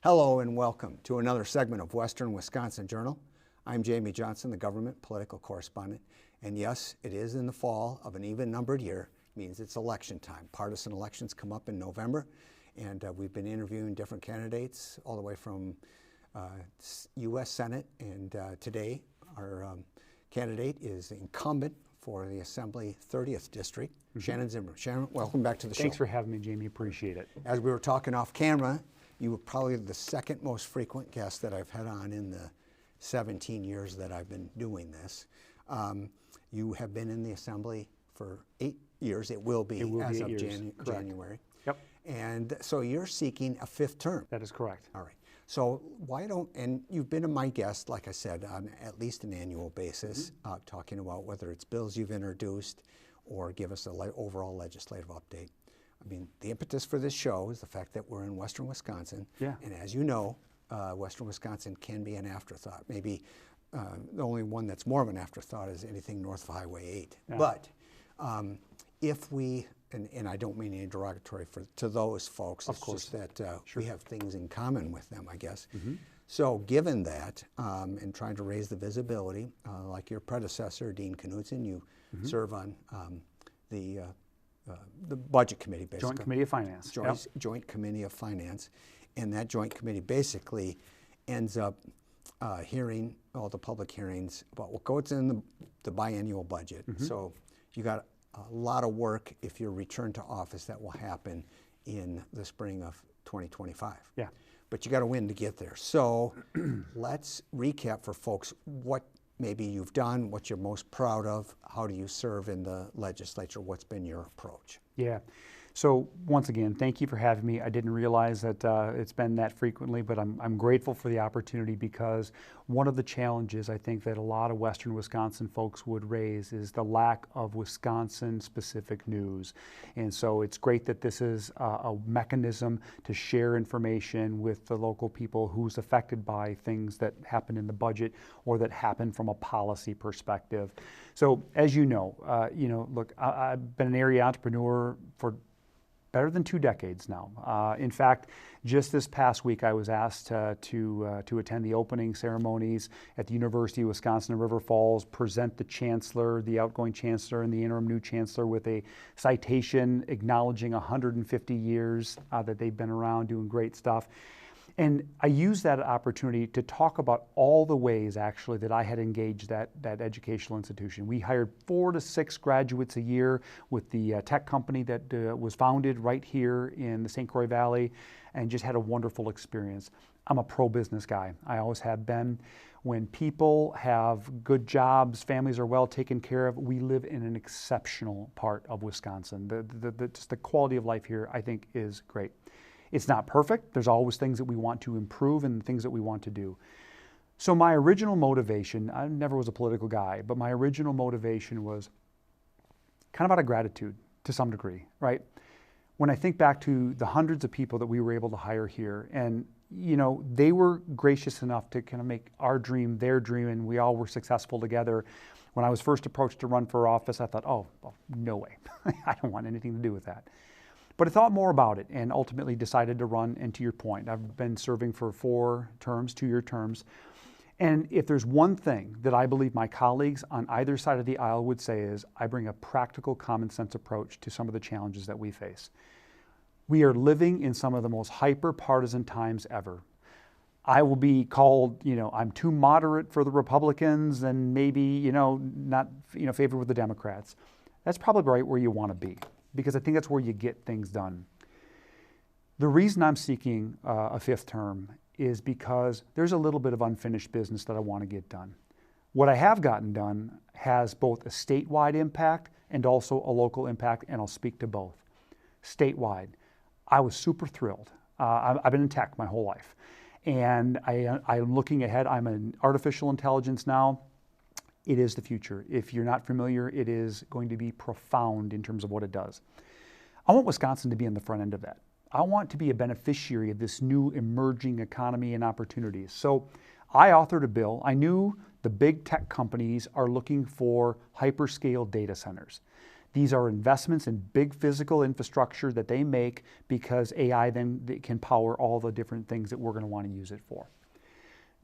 Hello and welcome to another segment of Western Wisconsin Journal. I'm Jamie Johnson, the government political correspondent. And yes, it is in the fall of an even-numbered year. It means it's election time. Partisan elections come up in November, and we've been interviewing different candidates all the way from U.S. Senate. And today, our candidate is incumbent for the Assembly 30th District, Shannon Zimmerman. Shannon, welcome back to the show. Thanks for having me, Jamie. Appreciate it. As we were talking off camera, you were probably the second most frequent guest that I've had on in the 17 years that I've been doing this. You have been in the Assembly for 8 years. It will be as of January. Yep. And so you're seeking a fifth term. That is correct. All right. So why don't, and you've been my guest, like I said, on at least an annual basis, talking about whether it's bills you've introduced or give us an overall legislative update. I mean, the impetus for this show is the fact that we're in Western Wisconsin. Yeah. And as you know, Western Wisconsin can be an afterthought. Maybe the only one that's more of an afterthought is anything north of Highway 8. Yeah. But if we, and I don't mean any derogatory to those folks, of course, just that sure, we have things in common with them, I guess. So given that, and trying to raise the visibility, like your predecessor, Dean Knudsen, you serve on the Budget Committee, basically. Joint Committee of Finance. Joint Committee of Finance. And that Joint Committee basically ends up hearing all the public hearings about what goes in the biannual budget. So you got a lot of work if you're returned to office that will happen in the spring of 2025. Yeah. But you got to win to get there. So let's recap for folks what maybe you've done, what you're most proud of, how do you serve in the legislature, what's been your approach? Yeah. So once again, thank you for having me. I didn't realize that it's been that frequently, but I'm grateful for the opportunity, because one of the challenges I think that a lot of Western Wisconsin folks would raise is the lack of Wisconsin-specific news. And so it's great that this is a mechanism to share information with the local people who's affected by things that happen in the budget or that happen from a policy perspective. So as you know, look, I've been an area entrepreneur for better than 2 decades now. In fact, just this past week, I was asked to attend the opening ceremonies at the University of Wisconsin in River Falls, present the chancellor, the outgoing chancellor, and the interim new chancellor with a citation acknowledging 150 years that they've been around doing great stuff. And I used that opportunity to talk about all the ways, actually, that I had engaged that educational institution. We hired 4 to 6 graduates a year with the tech company that was founded right here in the St. Croix Valley, and just had a wonderful experience. I'm a pro-business guy. I always have been. When people have good jobs, families are well taken care of, we live in an exceptional part of Wisconsin. Just the quality of life here, I think, is great. It's not perfect. There's always things that we want to improve and things that we want to do. So my original motivation, I never was a political guy, but my original motivation was kind of out of gratitude to some degree, right? When I think back to the hundreds of people that we were able to hire here, and they were gracious enough to kind of make our dream their dream, and we all were successful together. When I was first approached to run for office, I thought, oh, well, no way. I don't want anything to do with that. But I thought more about it and ultimately decided to run. And to your point, I've been serving for 4 terms, 2-year terms. And if there's one thing that I believe my colleagues on either side of the aisle would say is, I bring a practical, common sense approach to some of the challenges that we face. We are living in some of the most hyper-partisan times ever. I will be called, I'm too moderate for the Republicans and maybe, not, favored with the Democrats. That's probably right where you want to be, because I think that's where you get things done. The reason I'm seeking a 5th term is because there's a little bit of unfinished business that I want to get done. What I have gotten done has both a statewide impact and also a local impact, and I'll speak to both. Statewide, I was super thrilled. I've been in tech my whole life, and I'm looking ahead. I'm in artificial intelligence now. It is the future. If you're not familiar, it is going to be profound in terms of what it does. I want Wisconsin to be on the front end of that. I want to be a beneficiary of this new emerging economy and opportunities. So I authored a bill. I knew the big tech companies are looking for hyperscale data centers. These are investments in big physical infrastructure that they make because AI then can power all the different things that we're going to want to use it for.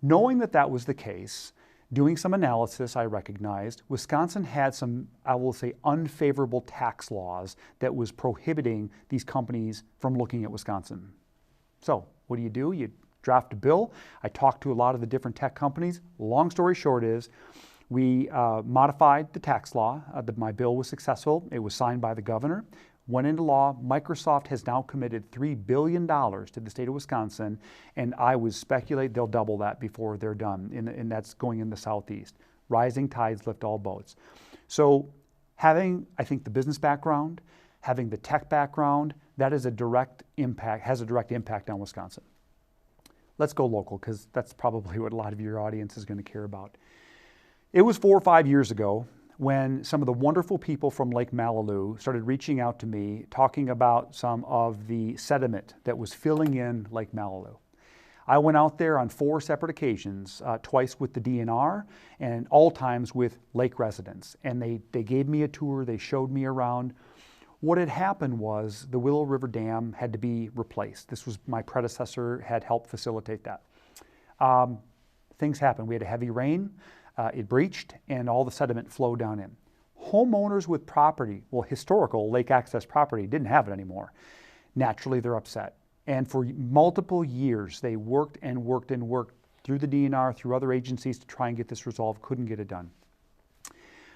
Knowing that that was the case, doing some analysis, I recognized Wisconsin had some, I will say, unfavorable tax laws that was prohibiting these companies from looking at Wisconsin. So what do? You draft a bill. I talked to a lot of the different tech companies. Long story short is we modified the tax law. My bill was successful. It was signed by the governor. Went into law. Microsoft has now committed $3 billion to the state of Wisconsin, and I would speculate they'll double that before they're done, and that's going in the southeast. Rising tides lift all boats. So having, I think, the business background, having the tech background, that is a direct impact, has a direct impact on Wisconsin. Let's go local, because that's probably what a lot of your audience is going to care about. It was 4 or 5 years ago when some of the wonderful people from Lake Malibu started reaching out to me, talking about some of the sediment that was filling in Lake Malibu. I went out there on 4 separate occasions, twice with the DNR and all times with lake residents. And they gave me a tour, they showed me around. What had happened was the Willow River Dam had to be replaced. This was my predecessor had helped facilitate that. Things happened. We had a heavy rain. It breached and all the sediment flowed down in. Homeowners with property, well, historical lake access property, didn't have it anymore. Naturally, they're upset. And for multiple years, they worked and worked and worked through the DNR, through other agencies to try and get this resolved, couldn't get it done.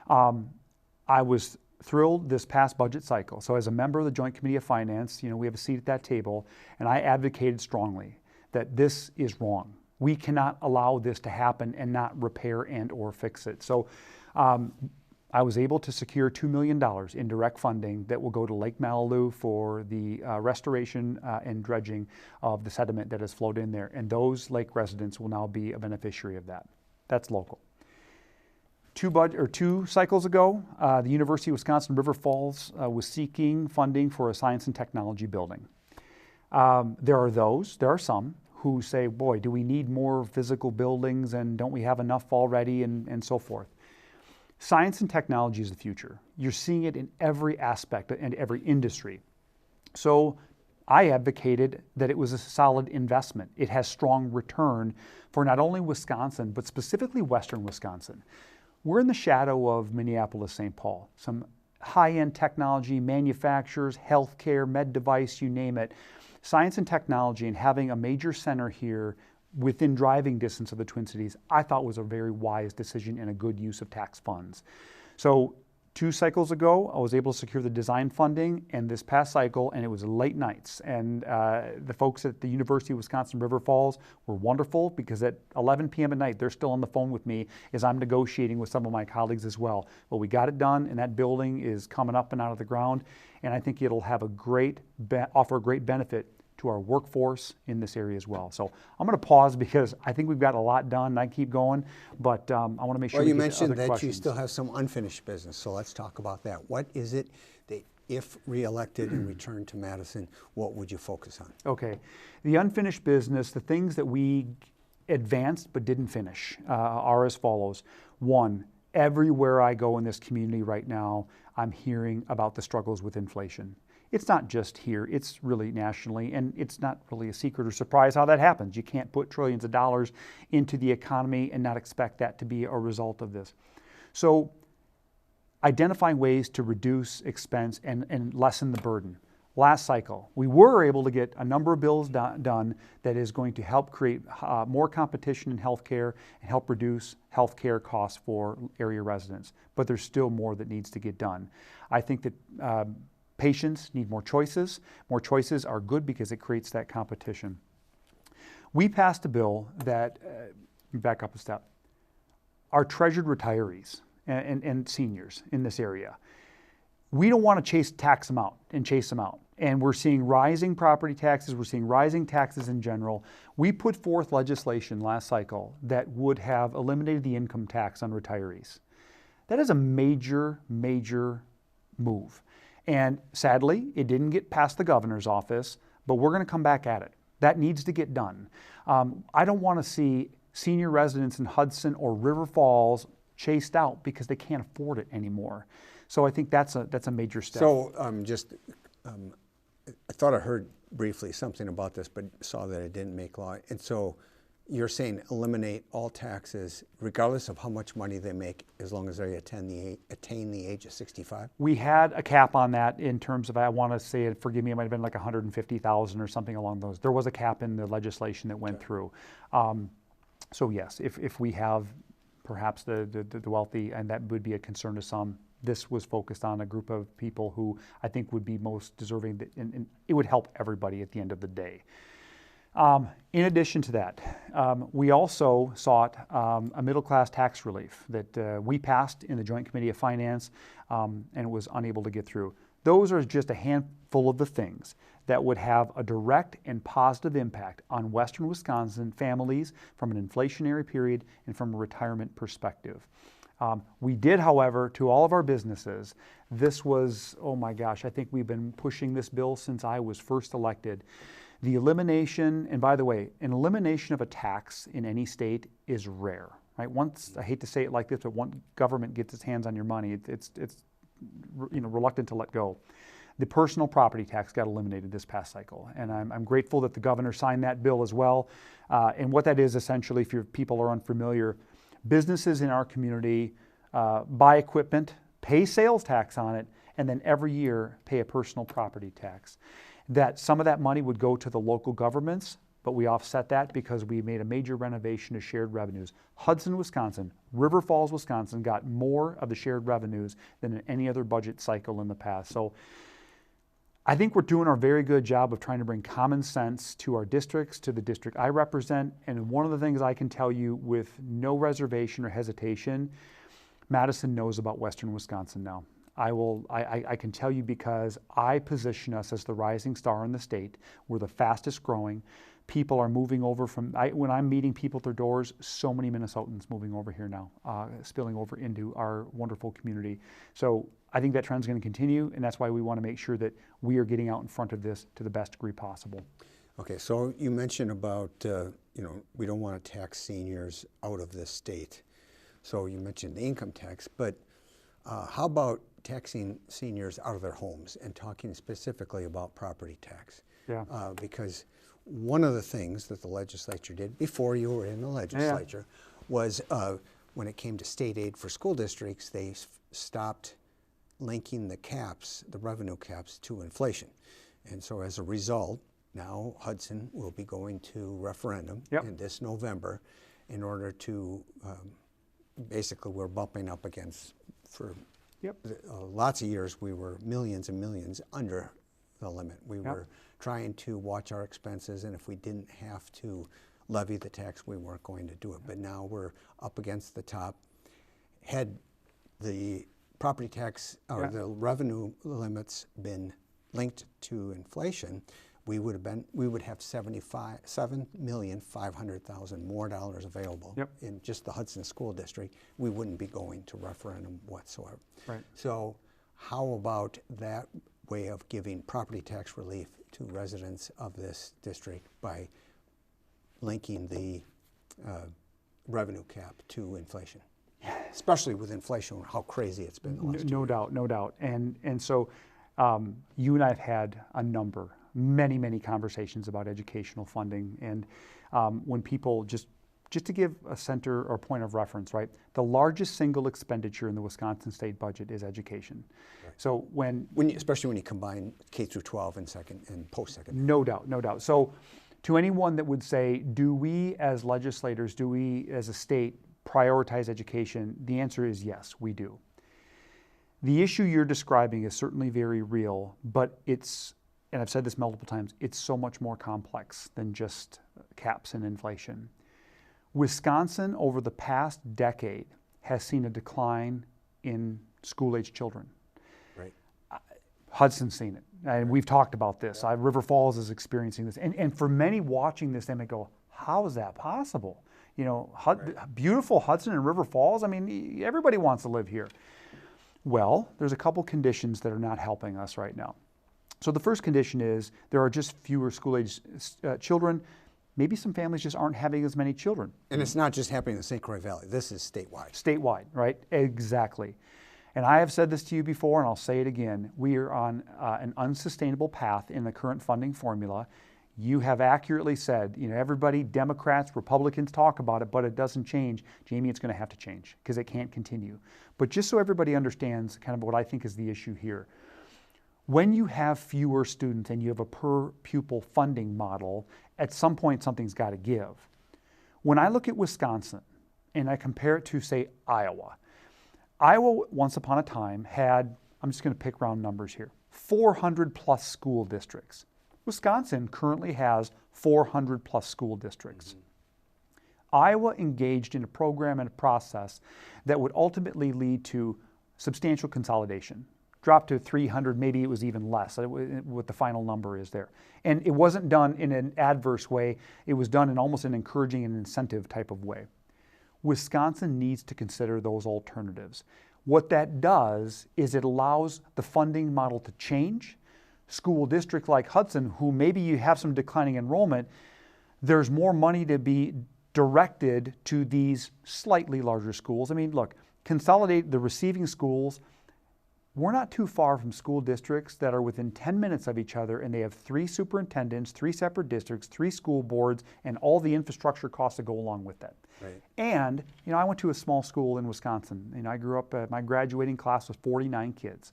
I was thrilled this past budget cycle. So as a member of the Joint Committee of Finance, we have a seat at that table, and I advocated strongly that this is wrong. We cannot allow this to happen and not repair and or fix it. So I was able to secure $2 million in direct funding that will go to Lake Malibu for the restoration and dredging of the sediment that has flowed in there. And those lake residents will now be a beneficiary of that. That's local. 2 cycles ago, the University of Wisconsin River Falls was seeking funding for a science and technology building. There are some who say, boy, do we need more physical buildings and don't we have enough already and so forth. Science and technology is the future. You're seeing it in every aspect and every industry. So I advocated that it was a solid investment. It has strong return for not only Wisconsin, but specifically Western Wisconsin. We're in the shadow of Minneapolis, St. Paul. Some high-end technology, manufacturers, healthcare, med device, you name it. Science and technology and having a major center here within driving distance of the Twin Cities, I thought was a very wise decision and a good use of tax funds. So 2 cycles ago, I was able to secure the design funding, and this past cycle, and it was late nights. And the folks at the University of Wisconsin River Falls were wonderful because at 11 p.m. at night, they're still on the phone with me as I'm negotiating with some of my colleagues as well. But we got it done, and that building is coming up and out of the ground, and I think it'll have offer a great benefit to our workforce in this area as well. So I'm going to pause because I think we've got a lot done, and I keep going, but I want to make sure well, we you get to mentioned other that questions. you still have some unfinished business, so let's talk about that. What is it that, if reelected and returned to Madison, what would you focus on? Okay. The unfinished business, the things that we advanced but didn't finish are as follows. 1, everywhere I go in this community right now, I'm hearing about the struggles with inflation. It's not just here, it's really nationally, and it's not really a secret or surprise how that happens. You can't put trillions of dollars into the economy and not expect that to be a result of this. So identifying ways to reduce expense and lessen the burden. Last cycle, we were able to get a number of bills done that is going to help create more competition in healthcare and help reduce healthcare costs for area residents. But there's still more that needs to get done. I think that patients need more choices. More choices are good because it creates that competition. We passed a bill that, back up a step, our treasured retirees and seniors in this area, we don't want to chase them out. And we're seeing rising property taxes, we're seeing rising taxes in general. We put forth legislation last cycle that would have eliminated the income tax on retirees. That is a major, major move. And sadly, it didn't get past the governor's office, but we're going to come back at it. That needs to get done. I don't want to see senior residents in Hudson or River Falls chased out because they can't afford it anymore. So I think that's a major step. So I thought I heard briefly something about this, but saw that it didn't make law. And so you're saying eliminate all taxes regardless of how much money they make as long as they attain the age of 65? We had a cap on that in terms of, I want to say, forgive me, it might have been like 150,000 or something along those. There was a cap in the legislation that went through. So yes, if we have perhaps the wealthy, and that would be a concern to some, this was focused on a group of people who I think would be most deserving, and it would help everybody at the end of the day. In addition to that, we also sought a middle-class tax relief that we passed in the Joint Committee of Finance and was unable to get through. Those are just a handful of the things that would have a direct and positive impact on Western Wisconsin families from an inflationary period and from a retirement perspective. We did, however, to all of our businesses, this was, oh my gosh, I think we've been pushing this bill since I was first elected. The elimination, and by the way, an elimination of a tax in any state is rare, right? Once, I hate to say it like this, but once government gets its hands on your money, it's reluctant to let go. The personal property tax got eliminated this past cycle, and I'm grateful that the governor signed that bill as well. And what that is essentially, if your people are unfamiliar, businesses in our community buy equipment, pay sales tax on it, and then every year pay a personal property tax. That some of that money would go to the local governments, but we offset that because we made a major renovation of shared revenues. Hudson, Wisconsin, River Falls, Wisconsin got more of the shared revenues than in any other budget cycle in the past. So I think we're doing a very good job of trying to bring common sense to our districts, to the district I represent. And one of the things I can tell you with no reservation or hesitation, Madison knows about Western Wisconsin now. I can tell you because I position us as the rising star in the state. We're the fastest growing. People are moving over when I'm meeting people at their doors, so many Minnesotans moving over here now, spilling over into our wonderful community. So I think that trend's going to continue, and that's why we want to make sure that we are getting out in front of this to the best degree possible. Okay, so you mentioned about, we don't want to tax seniors out of this state. So you mentioned the income tax, but how about taxing seniors out of their homes and talking specifically about property tax? Yeah. Because one of the things that the legislature did before you were in the legislature was when it came to state aid for school districts, they stopped linking the caps, the revenue caps, to inflation. And so as a result, now Hudson will be going to referendum in this November in order to, basically we're bumping up against, for lots of years we were millions and millions under the limit. We were trying to watch our expenses, and if we didn't have to levy the tax, we weren't going to do it. But now we're up against the top. Had the property tax or the revenue limits been linked to inflation, we would have $7,500,000 more dollars available in just the Hudson School District. We wouldn't be going to referendum whatsoever. Right. So how about that way of giving property tax relief to residents of this district by linking the revenue cap to inflation? Especially with inflation, how crazy it's been the last 2 years. No doubt. And so you and I have had many conversations about educational funding. And when people, just to give a center or point of reference, right? The largest single expenditure in the Wisconsin state budget is education. Right. So especially when you combine K through 12 and post-secondary. No doubt. So to anyone that would say, do we as legislators, do we as a state prioritize education? The answer is yes, we do. The issue you're describing is certainly very real, but and I've said this multiple times, it's so much more complex than just caps and inflation. Wisconsin, over the past decade, has seen a decline in school-age children. Right. Hudson's seen it, and we've talked about this. River Falls is experiencing this. And for many watching this, they may go, how is that possible? Beautiful Hudson and River Falls, I mean, everybody wants to live here. Well, there's a couple conditions that are not helping us right now. So the first condition is there are just fewer school-age children. Maybe some families just aren't having as many children. And it's not just happening in the St. Croix Valley. This is statewide. Statewide, right? Exactly. And I have said this to you before, and I'll say it again. We are on an unsustainable path in the current funding formula. You have accurately said, everybody, Democrats, Republicans talk about it, but it doesn't change. Jamie, it's going to have to change because it can't continue. But just so everybody understands kind of what I think is the issue here, when you have fewer students and you have a per pupil funding model, at some point something's got to give. When I look at Wisconsin and I compare it to, say, Iowa, once upon a time had, I'm just going to pick round numbers here, 400 plus school districts. Wisconsin currently has 400 plus school districts. Iowa engaged in a program and a process that would ultimately lead to substantial consolidation. Dropped to 300, maybe it was even less, what the final number is there. And it wasn't done in an adverse way, it was done in almost an encouraging and incentive type of way. Wisconsin needs to consider those alternatives. What that does is it allows the funding model to change. School district like Hudson, who maybe you have some declining enrollment, there's more money to be directed to these slightly larger schools. I mean, look, consolidate the receiving schools. We're not too far from school districts that are within 10 minutes of each other, and they have 3 superintendents, 3 separate districts, 3 school boards, and all the infrastructure costs that go along with that. Right. And, I went to a small school in Wisconsin, I grew up, my graduating class was 49 kids.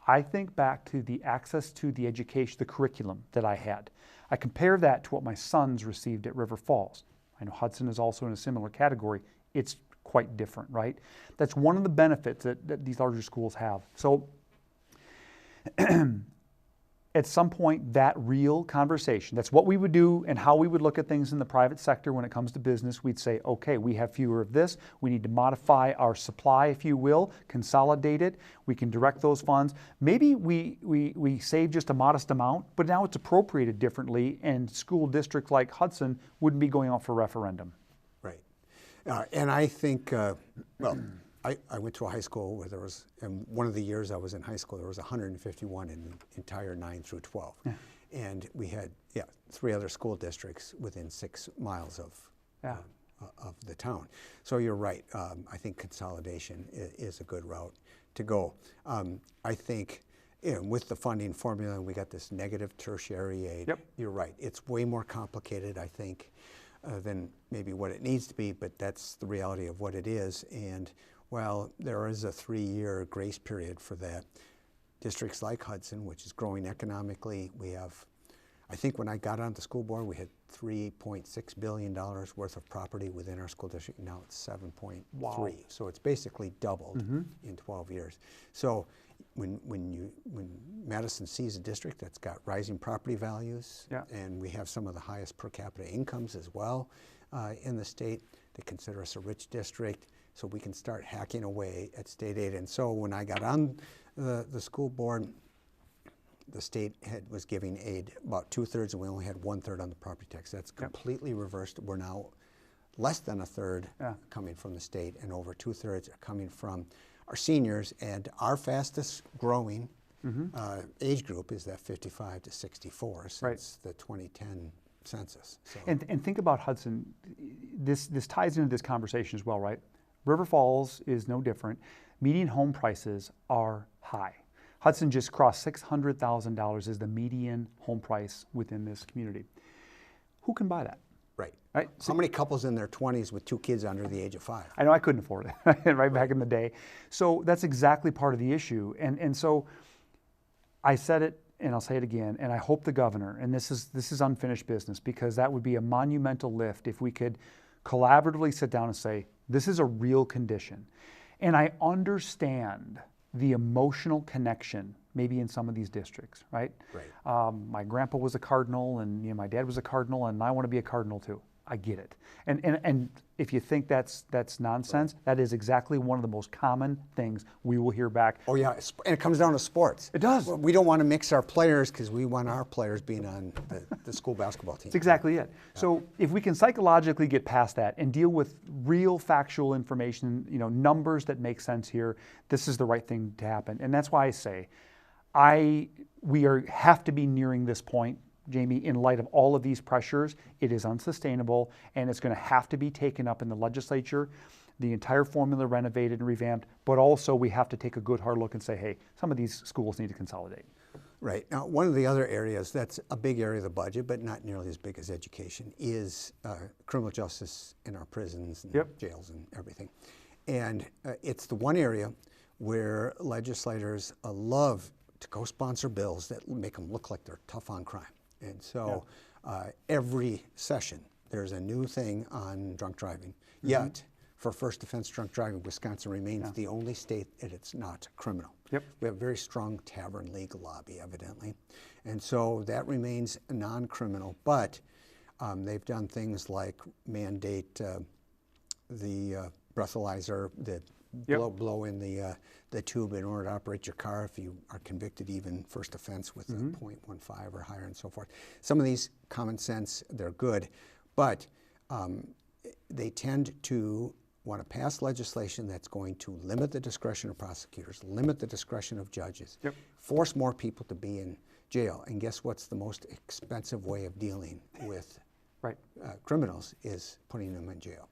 I think back to the access to the education, the curriculum that I had. I compare that to what my sons received at River Falls. I know Hudson is also in a similar category. It's quite different, right? That's one of the benefits that these larger schools have. So at some point, that real conversation, that's what we would do and how we would look at things in the private sector when it comes to business. We'd say, okay, we have fewer of this. We need to modify our supply, if you will, consolidate it. We can direct those funds. Maybe we save just a modest amount, but now it's appropriated differently, and school districts like Hudson wouldn't be going out for referendum. Right. And I think, I went to a high school where there was, and one of the years I was in high school, there was 151 in the entire 9 through 12. Yeah. And we had, 3 other school districts within 6 miles of the town. So you're right. I think consolidation is a good route to go. I think with the funding formula, we got this negative tertiary aid. Yep. You're right. It's way more complicated, I think, than maybe what it needs to be, but that's the reality of what it is. And while there is a 3-year grace period for that, districts like Hudson, which is growing economically, we have, I think when I got on the school board, we had $3.6 billion worth of property within our school district. Now it's 7.3. Wow. So it's basically doubled in 12 years. So when Madison sees a district that's got rising property values, and we have some of the highest per capita incomes as well in the state, they consider us a rich district, so we can start hacking away at state aid. And so when I got on the school board, the state was giving aid about 2/3, and we only had 1/3 on the property tax. That's completely reversed. We're now less than 1/3 coming from the state, and over 2/3 are coming from our seniors. And our fastest growing age group is that 55 to 64 since the 2010 census. So. And think about Hudson. This ties into this conversation as well, right? River Falls is no different. Median home prices are high. Hudson just crossed $600,000 as the median home price within this community. Who can buy that? Right. So how many couples in their 20s with 2 kids under the age of 5? I know I couldn't afford it right back in the day. So that's exactly part of the issue. And so I said it, and I'll say it again, and I hope the governor, and this is unfinished business, because that would be a monumental lift if we could collaboratively sit down and say, this is a real condition. And I understand the emotional connection maybe in some of these districts, right? My grandpa was a cardinal, and my dad was a cardinal, and I want to be a cardinal too. I get it. And if you think that's nonsense, that is exactly one of the most common things we will hear back. Oh yeah, and it comes down to sports. It does. We don't want to mix our players because we want our players being on the school basketball team. That's exactly it. So if we can psychologically get past that and deal with real factual information, numbers that make sense here, this is the right thing to happen. And that's why I say, we have to be nearing this point, Jamie, in light of all of these pressures. It is unsustainable, and it's going to have to be taken up in the legislature. the entire formula renovated and revamped, but also we have to take a good hard look and say, hey, some of these schools need to consolidate. Right. Now, one of the other areas that's a big area of the budget, but not nearly as big as education, is criminal justice in our prisons and jails and everything. And it's the one area where legislators love to co-sponsor bills that make them look like they're tough on crime. And so every session, there's a new thing on drunk driving. Yet, for first offense drunk driving, Wisconsin remains the only state that it's not criminal. We have a very strong tavern league lobby, evidently. And so that remains non-criminal, but they've done things like mandate the breathalyzer, the blow in the tube in order to operate your car if you are convicted even first offense with a .15 or higher and so forth. Some of these common sense, they're good, but they tend to want to pass legislation that's going to limit the discretion of prosecutors, limit the discretion of judges, force more people to be in jail. And guess what's the most expensive way of dealing with criminals is putting them in jail.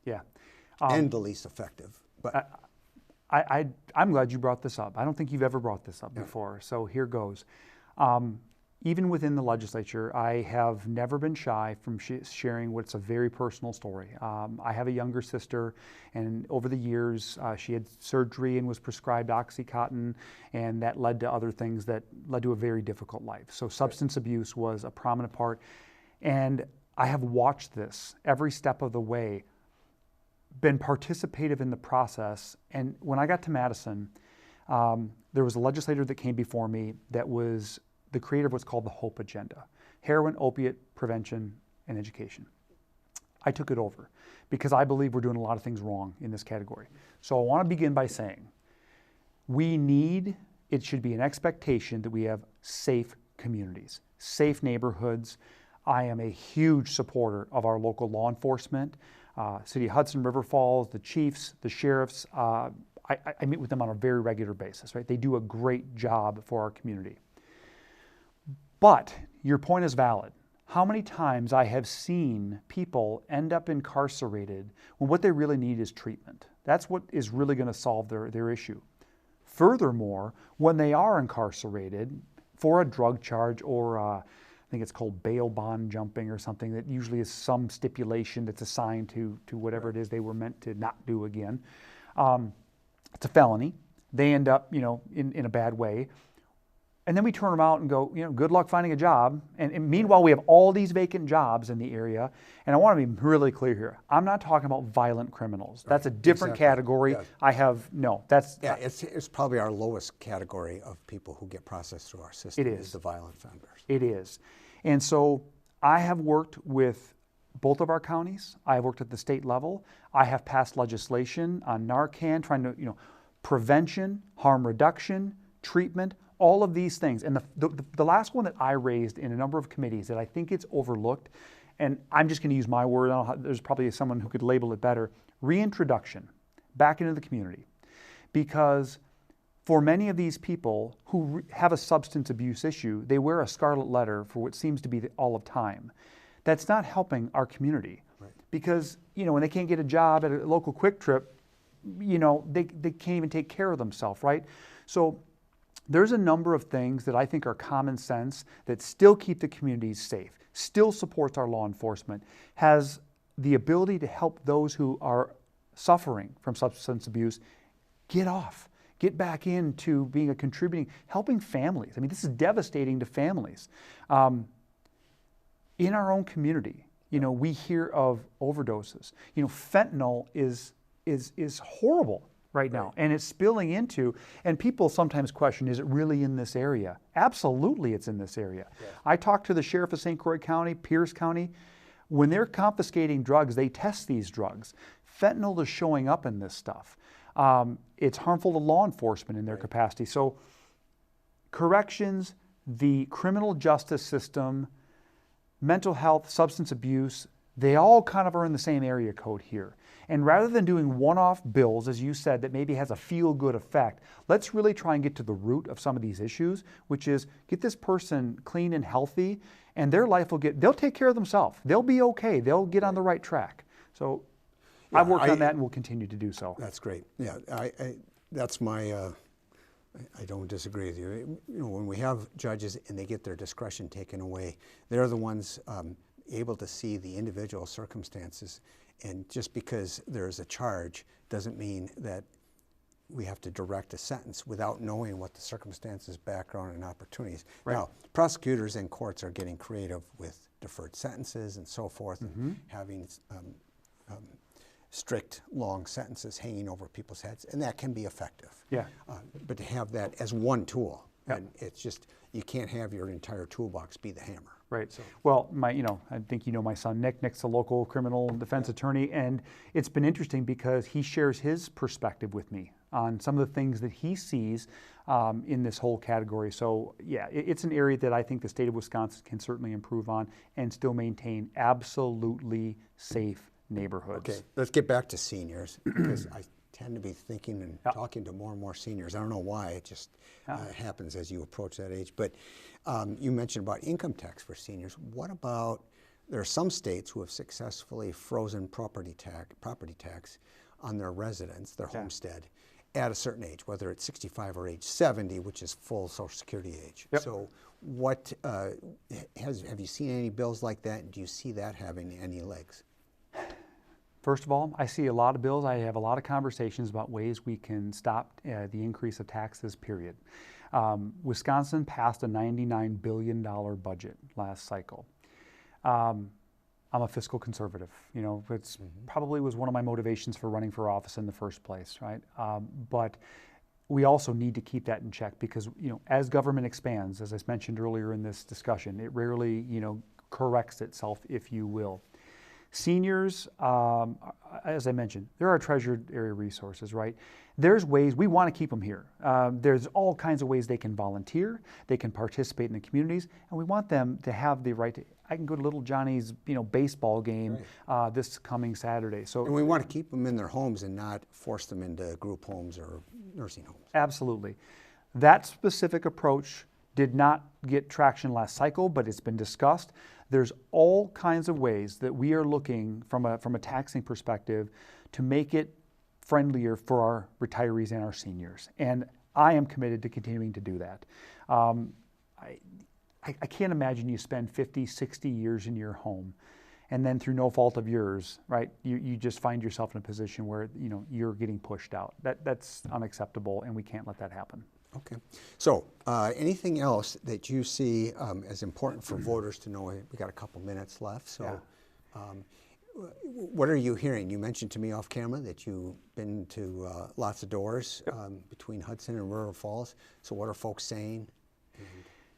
And the least effective. But I'm glad you brought this up. I don't think you've ever brought this up before, so here goes. Even within the legislature, I have never been shy from sharing what's a very personal story. I have a younger sister, and over the years, she had surgery and was prescribed Oxycontin, and that led to other things that led to a very difficult life. So substance abuse was a prominent part, and I have watched this every step of the way, been participative in the process, and when I got to Madison, there was a legislator that came before me that was the creator of what's called the HOPE agenda, heroin, opiate prevention, and education. I took it over because I believe we're doing a lot of things wrong in this category. So I want to begin by saying it should be an expectation that we have safe communities, safe neighborhoods. I am a huge supporter of our local law enforcement, City of Hudson, River Falls, the chiefs, the sheriffs. I meet with them on a very regular basis, right? They do a great job for our community. But your point is valid. How many times I have seen people end up incarcerated when what they really need is treatment. That's what is really going to solve their issue. Furthermore, when they are incarcerated for a drug charge or I think it's called bail bond jumping or something, that usually is some stipulation that's assigned to whatever it is they were meant to not do again. It's a felony. They end up, in a bad way. And then we turn them out and go, good luck finding a job. And meanwhile, we have all these vacant jobs in the area. And I want to be really clear here. I'm not talking about violent criminals. That's a different category. It's probably our lowest category of people who get processed through our system. It is the violent offenders. It is. And so I have worked with both of our counties. I have worked at the state level. I have passed legislation on Narcan, trying to, prevention, harm reduction, treatment, all of these things. And the last one that I raised in a number of committees that I think it's overlooked, and I'm just going to use my word, there's probably someone who could label it better, reintroduction back into the community. Because for many of these people who have a substance abuse issue, they wear a scarlet letter for what seems to be all of time. That's not helping our community. Right. Because, when they can't get a job at a local Quick Trip, they can't even take care of themselves, right? So there's a number of things that I think are common sense that still keep the communities safe, still supports our law enforcement, has the ability to help those who are suffering from substance abuse get back into being a contributing, helping families. I mean, this is devastating to families. In our own community, we hear of overdoses. Fentanyl is horrible right now, and it's spilling into, and people sometimes question, is it really in this area? Absolutely it's in this area. Yeah. I talked to the sheriff of St. Croix County, Pierce County. When they're confiscating drugs, they test these drugs. Fentanyl is showing up in this stuff. It's harmful to law enforcement in their capacity. So corrections, the criminal justice system, mental health, substance abuse, they all kind of are in the same area code here. And rather than doing one-off bills, as you said, that maybe has a feel-good effect, let's really try and get to the root of some of these issues, which is get this person clean and healthy, and their life they'll take care of themselves. They'll be okay. They'll get on the right track. So, I've worked on that and will continue to do so. That's great. Yeah, that's my, I don't disagree with you. You know, when we have judges and they get their discretion taken away, they're the ones able to see the individual circumstances. And just because there's a charge doesn't mean that we have to direct a sentence without knowing what the circumstances, background, and opportunities. Right. Now, prosecutors and courts are getting creative with deferred sentences and so forth, and having strict, long sentences hanging over people's heads, and that can be effective. Yeah. But to have that as one tool, Yep. and it's just, you can't have your entire toolbox be the hammer. Right. So, Well, I think you know my son Nick. Nick's a local criminal defense attorney, and it's been interesting because he shares his perspective with me on some of the things that he sees in this whole category. So, yeah, it's an area that I think the state of Wisconsin can certainly improve on and still maintain absolutely safe neighborhoods. okay, let's get back to seniors, because I tend to be thinking and talking to more and more seniors. I don't know why, it just happens as you approach that age. But you mentioned about income tax for seniors. What about, there are some states who have successfully frozen property tax on their residence, their homestead, at a certain age, whether it's 65 or age 70, which is full Social Security age. Yep. So what, have you seen any bills like that? And do you see that having any legs? First of all, I see a lot of bills. I have a lot of conversations about ways we can stop the increase of taxes, period. Wisconsin passed a $99 billion budget last cycle. I'm a fiscal conservative. You know, it's probably was one of my motivations for running for office in the first place, right? But we also need to keep that in check because, you know, as government expands, as I mentioned earlier in this discussion, it rarely, you know, corrects itself, if you will. Seniors, as I mentioned, there are treasured area resources, right? There's ways, we want to keep them here. There's all kinds of ways they can volunteer, they can participate in the communities, and we want them to have the right to, I can go to little Johnny's, you know, baseball game this coming Saturday. So, and we want to keep them in their homes and not force them into group homes or nursing homes. Absolutely. That specific approach did not get traction last cycle, but it's been discussed. There's all kinds of ways that we are looking from a taxing perspective to make it friendlier for our retirees and our seniors. And I am committed to continuing to do that. I can't imagine you spend 50, 60 years in your home and then through no fault of yours, right, you just find yourself in a position where, you know, you're getting pushed out. That's unacceptable, and we can't let that happen. Okay. So anything else that you see as important for voters to know? We got a couple minutes left. So what are you hearing? You mentioned to me off camera that you've been to lots of doors between Hudson and River Falls. So what are folks saying?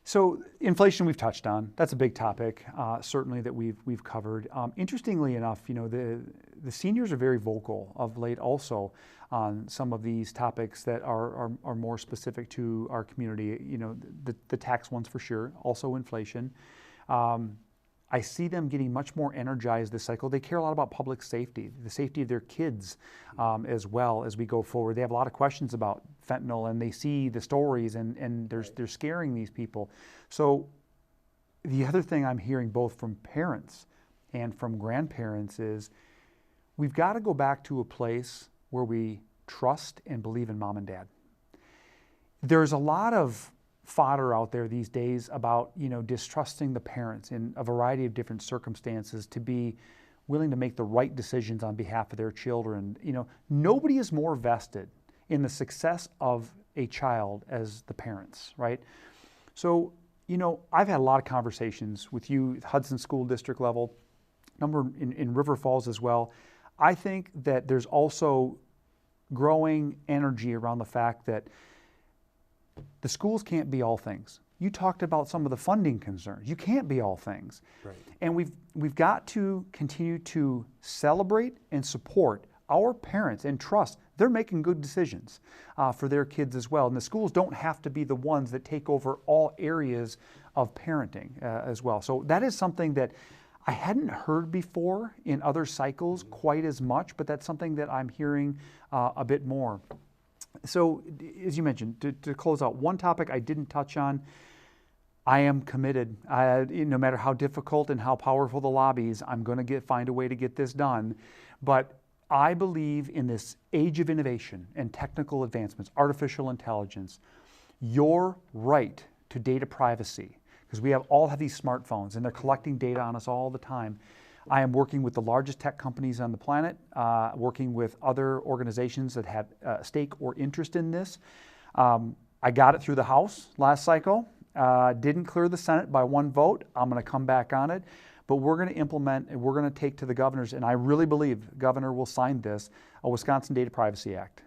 So inflation we've touched on. That's a big topic, certainly that we've covered. Interestingly enough, you know, the seniors are very vocal of late also on some of these topics that are more specific to our community. You know, the tax ones for sure, also inflation. I see them getting much more energized this cycle. They care a lot about public safety, the safety of their kids as well as we go forward. They have a lot of questions about fentanyl, and they see the stories, and they're scaring these people. So the other thing I'm hearing both from parents and from grandparents is we've got to go back to a place where we trust and believe in mom and dad. There's a lot of fodder out there these days about, you know, distrusting the parents in a variety of different circumstances to be willing to make the right decisions on behalf of their children. You know, nobody is more vested in the success of a child as the parents, right? So, you know, I've had a lot of conversations with you, Hudson School District level, number in River Falls as well. I think that there's also growing energy around the fact that the schools can't be all things. You talked about some of the funding concerns. You can't be all things. Right. And we've got to continue to celebrate and support our parents and trust they're making good decisions for their kids as well. And the schools don't have to be the ones that take over all areas of parenting as well. So that is something that I hadn't heard before in other cycles quite as much, but that's something that I'm hearing a bit more. So, as you mentioned, to close out, one topic I didn't touch on, I am committed. No matter how difficult and how powerful the lobbies, I'm going to find a way to get this done. But I believe in this age of innovation and technical advancements, artificial intelligence, your right to data privacy, because we all have these smartphones and they're collecting data on us all the time. I am working with the largest tech companies on the planet, working with other organizations that have a stake or interest in this. I got it through the House last cycle, didn't clear the Senate by 1 vote. I'm going to come back on it. But we're going to implement and we're going to take to the governors, and I really believe the governor will sign this, a Wisconsin Data Privacy Act.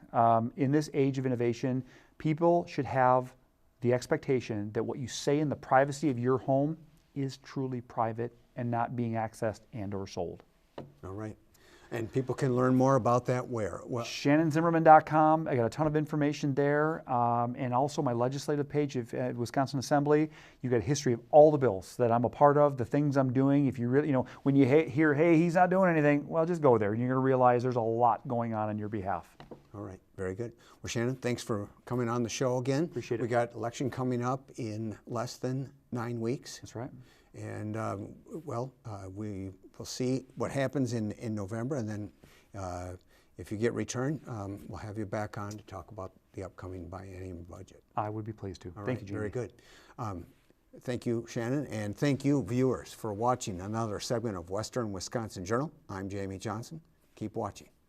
In this age of innovation, people should have the expectation that what you say in the privacy of your home is truly private and not being accessed and or sold. All right. And people can learn more about that where? Well, ShannonZimmerman.com. I got a ton of information there. And also my legislative page at Wisconsin Assembly. You got a history of all the bills that I'm a part of, the things I'm doing. If you really, when you hear, hey, he's not doing anything, well, just go there. And you're going to realize there's a lot going on your behalf. All right. Very good. Well, Shannon, thanks for coming on the show again. Appreciate it. We got election coming up in less than 9 weeks. That's right. And we will see what happens in November, and then if you get returned, we'll have you back on to talk about the upcoming biennium budget. I would be pleased to. All Thank right, you, Jamie. very good. Thank you, Shannon, and thank you, viewers, for watching another segment of Western Wisconsin Journal. I'm Jamie Johnson. Keep watching.